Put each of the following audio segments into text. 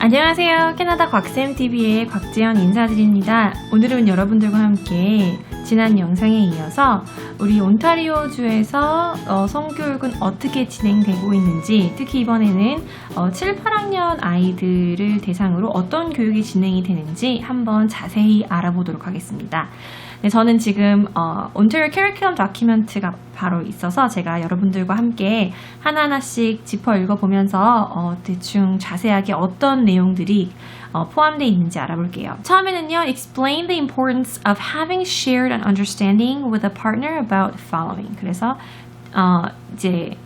안녕하세요. 캐나다 곽쌤TV의 곽재현 인사드립니다. 오늘은 여러분들과 함께 지난 영상에 이어서 우리 온타리오주에서 성교육은 어떻게 진행되고 있는지, 특히 이번에는 7, 8학년 아이들을 대상으로 어떤 교육이 진행이 되는지 한번 자세히 알아보도록 하겠습니다. 네, 저는 지금 온타리오 커리큘럼 다큐멘트가 바로 있어서 제가 여러분들과 함께 하나하나씩 짚어 읽어보면서 대충 자세하게 어떤 내용들이 포함되어 있는지 알아볼게요. 처음에는요, explain the importance of having shared an understanding with a partner about following. 그래서 이제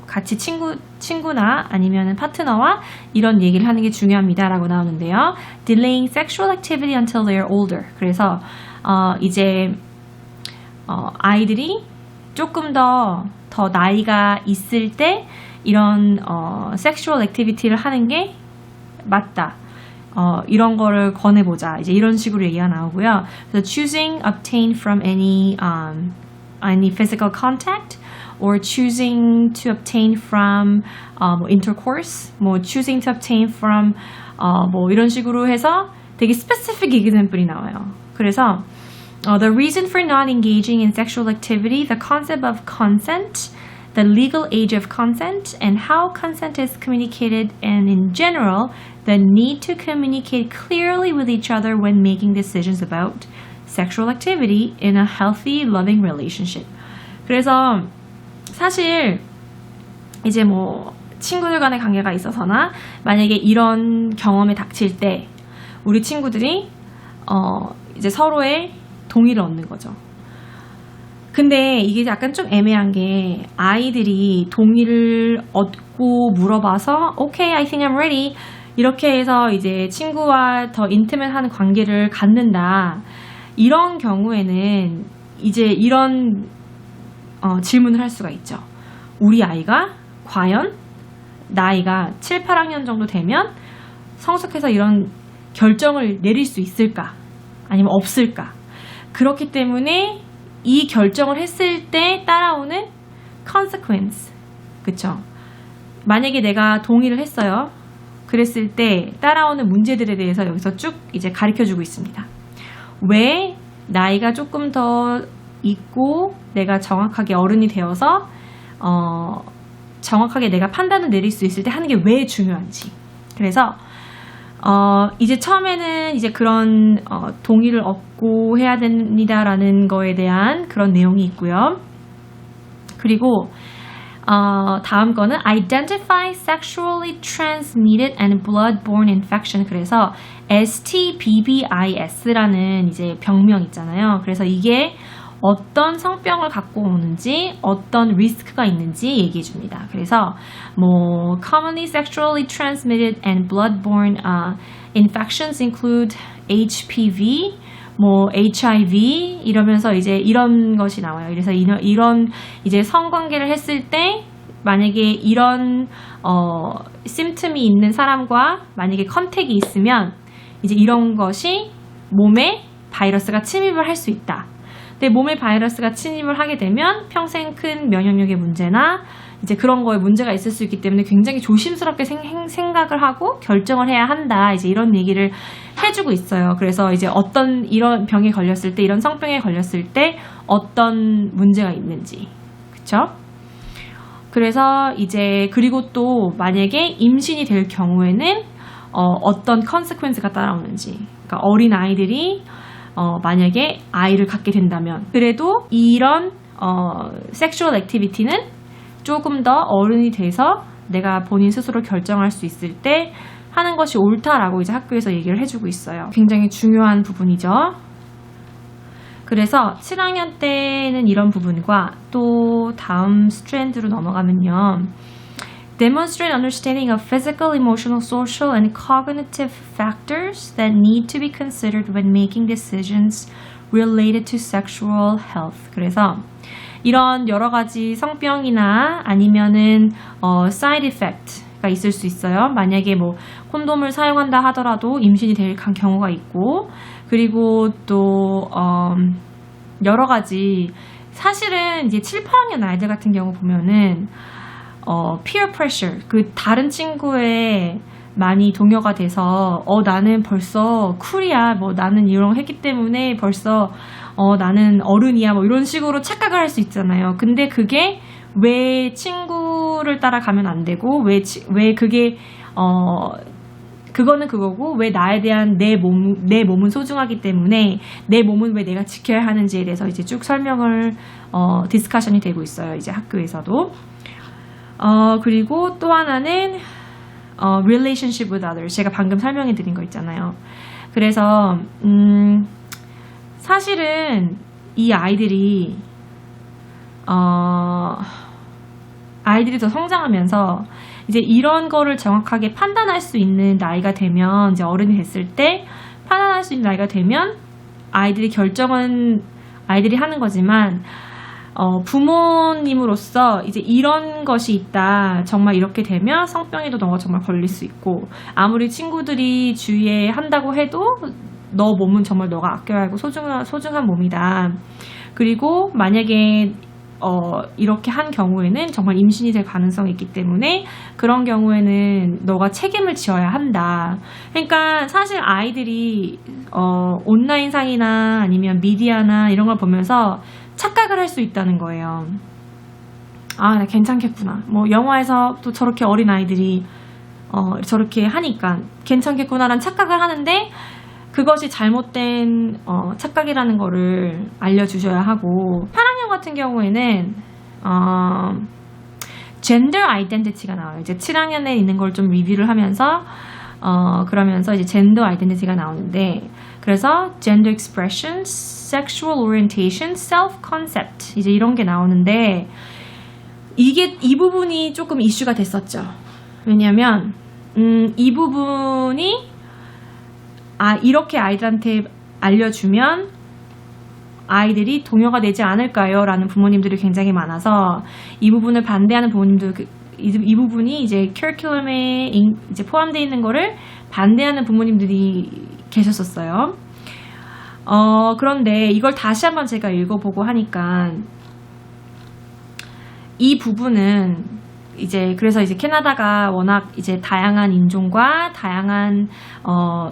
같이 친구나 아니면 파트너와 이런 얘기를 하는 게 중요합니다 라고 나오는데요. Delaying sexual activity until they are older. 그래서 이제 아이들이 조금 더 나이가 있을 때 이런 섹슈얼 액티비티를 하는 게 맞다. 이런 거를 권해보자. 이제 이런 식으로 얘기가 나오고요. So choosing obtain from any physical contact or choosing to obtain from intercourse, choosing to obtain from 이런 식으로 해서 되게 specific example이 나와요. 그래서 the reason for not engaging in sexual activity, the concept of consent, the legal age of consent, and how consent is communicated, and in general, the need to communicate clearly with each other when making decisions about sexual activity in a healthy, loving relationship. 그래서 사실 이제 친구들 간의 관계가 있어서나 만약에 이런 경험에 닥칠 때 우리 친구들이 이제 서로의 동의를 얻는 거죠. 근데 이게 약간 좀 애매한 게 아이들이 동의를 얻고 물어봐서 Okay, I think I'm ready 이렇게 해서 이제 친구와 더 인티메트한 관계를 갖는다. 이런 경우에는 이제 이런 질문을 할 수가 있죠. 우리 아이가 과연 나이가 7, 8학년 정도 되면 성숙해서 이런 결정을 내릴 수 있을까? 아니면 없을까? 그렇기 때문에 이 결정을 했을 때 따라오는 consequence, 그쵸? 만약에 내가 동의를 했어요. 그랬을 때 따라오는 문제들에 대해서 여기서 쭉 이제 가르쳐주고 있습니다. 왜 나이가 조금 더 있고 내가 정확하게 어른이 되어서 정확하게 내가 판단을 내릴 수 있을 때 하는 게 왜 중요한지. 그래서 이제 처음에는 이제 그런 동의를 얻고 해야 됩니다라는 거에 대한 그런 내용이 있고요. 그리고 다음 거는 identify sexually transmitted and blood-borne infection. 그래서 STBBIS라는 이제 병명 있잖아요. 그래서 이게 어떤 성병을 갖고 오는지, 어떤 리스크가 있는지 얘기해 줍니다. 그래서 commonly sexually transmitted and blood-borne infections include HPV, HIV 이러면서 이제 이런 것이 나와요. 그래서 이런 이제 성관계를 했을 때 만약에 이런 심틈이 있는 사람과 만약에 컨택이 있으면 이제 이런 것이 몸에 바이러스가 침입을 할 수 있다. 근데 몸에 바이러스가 침입을 하게 되면 평생 큰 면역력의 문제나 이제 그런 거에 문제가 있을 수 있기 때문에 굉장히 조심스럽게 생각을 하고 결정을 해야 한다. 이제 이런 얘기를 해주고 있어요. 그래서 이제 어떤 이런 병에 걸렸을 때, 이런 성병에 걸렸을 때 어떤 문제가 있는지. 그쵸? 그래서 이제 그리고 또 만약에 임신이 될 경우에는 어떤 consequence가 따라오는지. 그러니까 어린 아이들이 만약에 아이를 갖게 된다면 그래도 이런 섹슈얼 액티비티는 조금 더 어른이 돼서 내가 본인 스스로 결정할 수 있을 때 하는 것이 옳다라고 이제 학교에서 얘기를 해주고 있어요. 굉장히 중요한 부분이죠. 그래서 7학년 때는 이런 부분과 또 다음 스트랜드로 넘어가면요. Demonstrate understanding of physical, emotional, social, and cognitive factors that need to be considered when making decisions related to sexual health. 그래서 이런 여러 가지 성병이나 아니면은 side effect가 있을 수 있어요. 만약에 콘돔을 사용한다 하더라도 임신이 될 경우가 있고, 그리고 또 여러 가지 사실은 이제 7, 8학년 아이들 같은 경우 보면은 peer pressure, 그 다른 친구의 많이 동요가 돼서 나는 벌써 쿨이야, 뭐 나는 이런 거 했기 때문에 벌써 나는 어른이야, 뭐 이런 식으로 착각을 할 수 있잖아요. 근데 그게 왜 친구를 따라가면 안 되고 왜 그게 그거는 그거고 왜 나에 대한 내 몸은 소중하기 때문에 내 몸은 왜 내가 지켜야 하는지에 대해서 이제 쭉 설명을 디스커션이 되고 있어요. 이제 학교에서도. 그리고 또 하나는 relationship with others. 제가 방금 설명해 드린 거 있잖아요. 그래서 사실은 이 아이들이 더 성장하면서 이제 이런 거를 정확하게 판단할 수 있는 나이가 되면, 이제 어른이 됐을 때 판단할 수 있는 나이가 되면 아이들이 결정은 아이들이 하는 거지만 부모님으로서 이제 이런 것이 있다, 정말 이렇게 되면 성병에도 너가 정말 걸릴 수 있고, 아무리 친구들이 주위에 한다고 해도 너 몸은 정말 너가 아껴야 하고 소중한 몸이다. 그리고 만약에 이렇게 한 경우에는 정말 임신이 될 가능성이 있기 때문에 그런 경우에는 너가 책임을 지어야 한다. 그러니까 사실 아이들이 온라인상이나 아니면 미디어나 이런 걸 보면서 착각을 할 수 있다는 거예요. 아, 나 괜찮겠구나. 뭐 영화에서 또 저렇게 어린 아이들이 저렇게 하니까 괜찮겠구나라는 착각을 하는데, 그것이 잘못된 착각이라는 거를 알려주셔야 하고, 8학년 같은 경우에는 젠더 아이덴티티가 나와요. 이제 7학년에 있는 걸 좀 리뷰를 하면서 그러면서 이제 젠더 아이덴티티가 나오는데, 그래서 gender expression, sexual orientation, self concept 이제 이런 게 나오는데, 이 부분이 조금 이슈가 됐었죠. 왜냐하면 이 부분이 이렇게 아이들한테 알려주면 아이들이 동요가 되지 않을까요? 라는 부모님들이 굉장히 많아서 이 부분을 반대하는 부모님들, 이 부분이 이제 커리큘럼에 이제 포함되어 있는 거를 반대하는 부모님들이 계셨었어요. 그런데 이걸 다시 한번 제가 읽어보고 하니까 이 부분은 그래서 이제 캐나다가 워낙 이제 다양한 인종과 다양한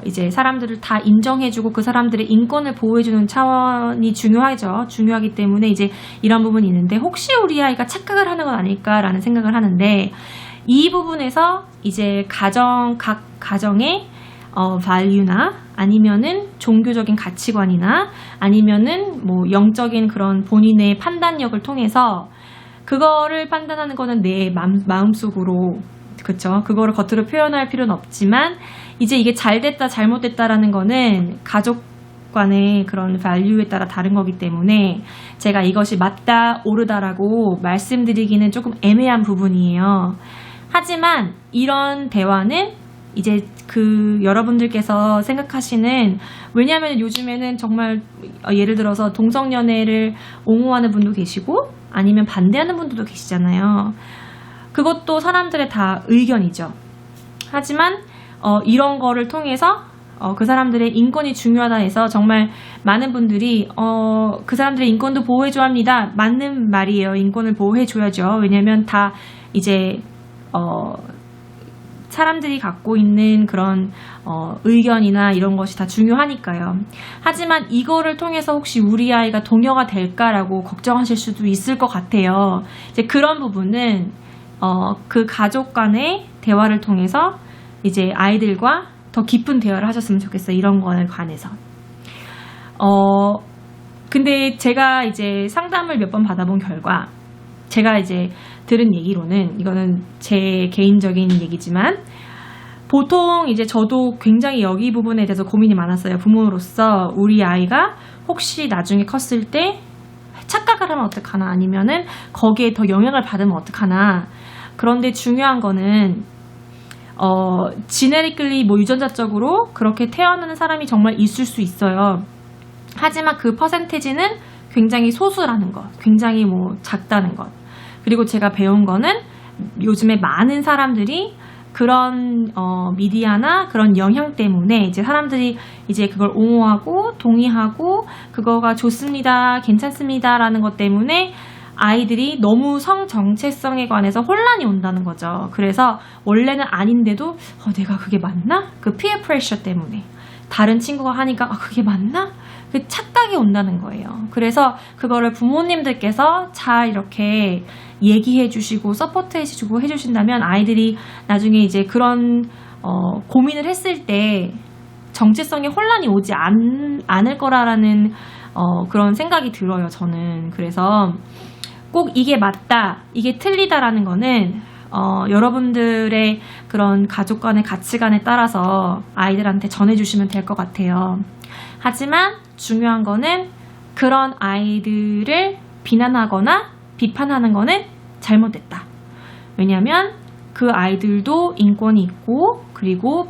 이제 사람들을 다 인정해주고 그 사람들의 인권을 보호해주는 차원이 중요하기 때문에 이제 이런 부분이 있는데, 혹시 우리 아이가 착각을 하는 건 아닐까라는 생각을 하는데, 이 부분에서 이제 각 가정의 value나 아니면은 종교적인 가치관이나 아니면은 뭐 영적인 그런 본인의 판단력을 통해서 그거를 판단하는 거는 내 마음속으로, 그쵸? 그거를 겉으로 표현할 필요는 없지만, 이제 이게 잘됐다 잘못됐다라는 거는 가족 간의 그런 value에 따라 다른 거기 때문에 제가 이것이 맞다 옳다라고 말씀드리기는 조금 애매한 부분이에요. 하지만 이런 대화는 이제 여러분들께서 생각하시는, 왜냐하면 요즘에는 정말 예를 들어서 동성연애를 옹호하는 분도 계시고 아니면 반대하는 분들도 계시잖아요. 그것도 사람들의 다 의견이죠. 하지만 이런 거를 통해서 그 사람들의 인권이 중요하다 해서 정말 많은 분들이 그 사람들의 인권도 보호해줘야 합니다. 맞는 말이에요. 인권을 보호해줘야죠. 왜냐면 다 이제 사람들이 갖고 있는 그런 의견이나 이런 것이 다 중요하니까요. 하지만 이거를 통해서 혹시 우리 아이가 동요가 될까라고 걱정하실 수도 있을 것 같아요. 이제 그런 부분은 그 가족 간의 대화를 통해서 이제 아이들과 더 깊은 대화를 하셨으면 좋겠어요. 이런 거에 관해서. 근데 제가 이제 상담을 몇 번 받아본 결과, 제가 이제 들은 얘기로는, 이거는 제 개인적인 얘기지만, 보통 이제 저도 굉장히 여기 부분에 대해서 고민이 많았어요. 부모로서 우리 아이가 혹시 나중에 컸을 때 착각을 하면 어떡하나, 아니면은 거기에 더 영향을 받으면 어떡하나. 그런데 중요한 거는 지네리클리 뭐 유전자적으로 그렇게 태어나는 사람이 정말 있을 수 있어요. 하지만 그 퍼센테지는 굉장히 소수라는 것, 굉장히 뭐 작다는 것. 그리고 제가 배운 거는 요즘에 많은 사람들이 그런 미디어나 그런 영향 때문에 이제 사람들이 이제 그걸 옹호하고 동의하고 그거가 좋습니다, 괜찮습니다 라는 것 때문에 아이들이 너무 성 정체성에 관해서 혼란이 온다는 거죠. 그래서 원래는 아닌데도 내가 그게 맞나? 그 피어 프레셔 때문에 다른 친구가 하니까 그게 맞나? 그 착각이 온다는 거예요. 그래서 그거를 부모님들께서 잘 이렇게 얘기해 주시고 서포트해 주시고 해주신다면 아이들이 나중에 이제 그런 고민을 했을 때 정체성에 혼란이 오지 않을 거라는 그런 생각이 들어요. 저는. 그래서 꼭 이게 맞다, 이게 틀리다라는 거는 여러분들의 그런 가족 간의 가치관에 따라서 아이들한테 전해주시면 될 것 같아요. 하지만 중요한 거는 그런 아이들을 비난하거나 비판하는 거는 잘못됐다. 왜냐하면 그 아이들도 인권이 있고 그리고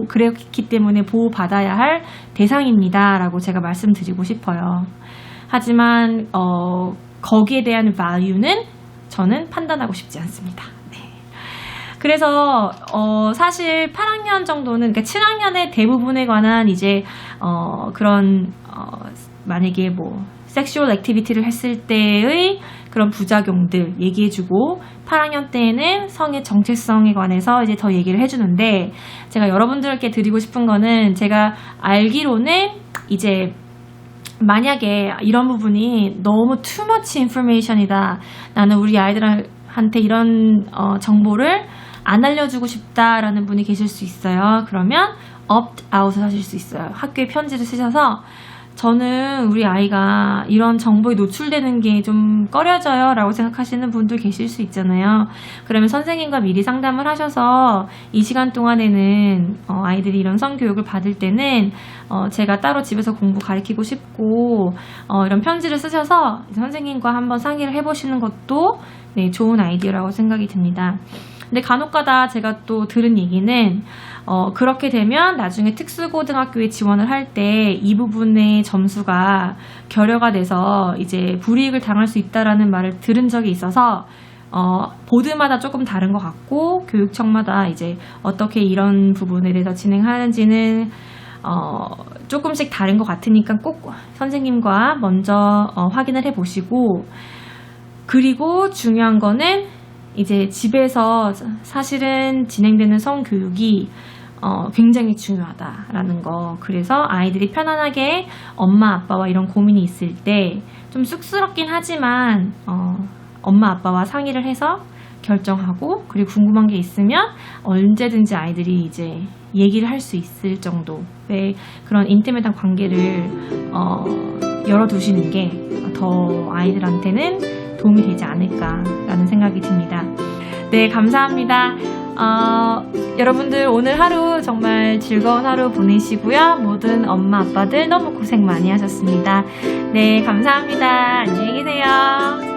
그렇기 때문에 보호받아야 할 대상입니다. 라고 제가 말씀드리고 싶어요. 하지만 거기에 대한 value는 저는 판단하고 싶지 않습니다. 네. 그래서 사실 8학년 정도는, 그러니까 7학년의 대부분에 관한 이제 그런 만약에 뭐 섹슈얼 액티비티를 했을 때의 그런 부작용들 얘기해주고 8학년 때에는 성의 정체성에 관해서 이제 더 얘기를 해주는데, 제가 여러분들께 드리고 싶은 거는, 제가 알기로는 이제 만약에 이런 부분이 너무 too much information이다, 나는 우리 아이들한테 이런 정보를 안 알려주고 싶다라는 분이 계실 수 있어요. 그러면 opt out을 하실 수 있어요. 학교에 편지를 쓰셔서 저는 우리 아이가 이런 정보에 노출되는 게 좀 꺼려져요 라고 생각하시는 분들 계실 수 있잖아요. 그러면 선생님과 미리 상담을 하셔서 이 시간 동안에는 아이들이 이런 성교육을 받을 때는 제가 따로 집에서 공부 가르치고 싶고 이런 편지를 쓰셔서 선생님과 한번 상의를 해보시는 것도 네, 좋은 아이디어라고 생각이 듭니다. 근데 간혹가다 제가 또 들은 얘기는 그렇게 되면 나중에 특수고등학교에 지원을 할 때 이 부분의 점수가 결여가 돼서 이제 불이익을 당할 수 있다라는 말을 들은 적이 있어서 보드마다 조금 다른 것 같고 교육청마다 이제 어떻게 이런 부분에 대해서 진행하는지는 조금씩 다른 것 같으니까 꼭 선생님과 먼저 확인을 해보시고, 그리고 중요한 거는 이제 집에서 사실은 진행되는 성교육이 굉장히 중요하다라는 거. 그래서 아이들이 편안하게 엄마 아빠와 이런 고민이 있을 때 좀 쑥스럽긴 하지만 엄마 아빠와 상의를 해서 결정하고, 그리고 궁금한 게 있으면 언제든지 아이들이 이제 얘기를 할 수 있을 정도의 그런 인티메이트한 관계를 열어두시는 게 더 아이들한테는 도움이 되지 않을까라는 생각이 듭니다. 네, 감사합니다. 여러분들 오늘 하루 정말 즐거운 하루 보내시고요. 모든 엄마 아빠들 너무 고생 많이 하셨습니다. 네, 감사합니다. 안녕히 계세요.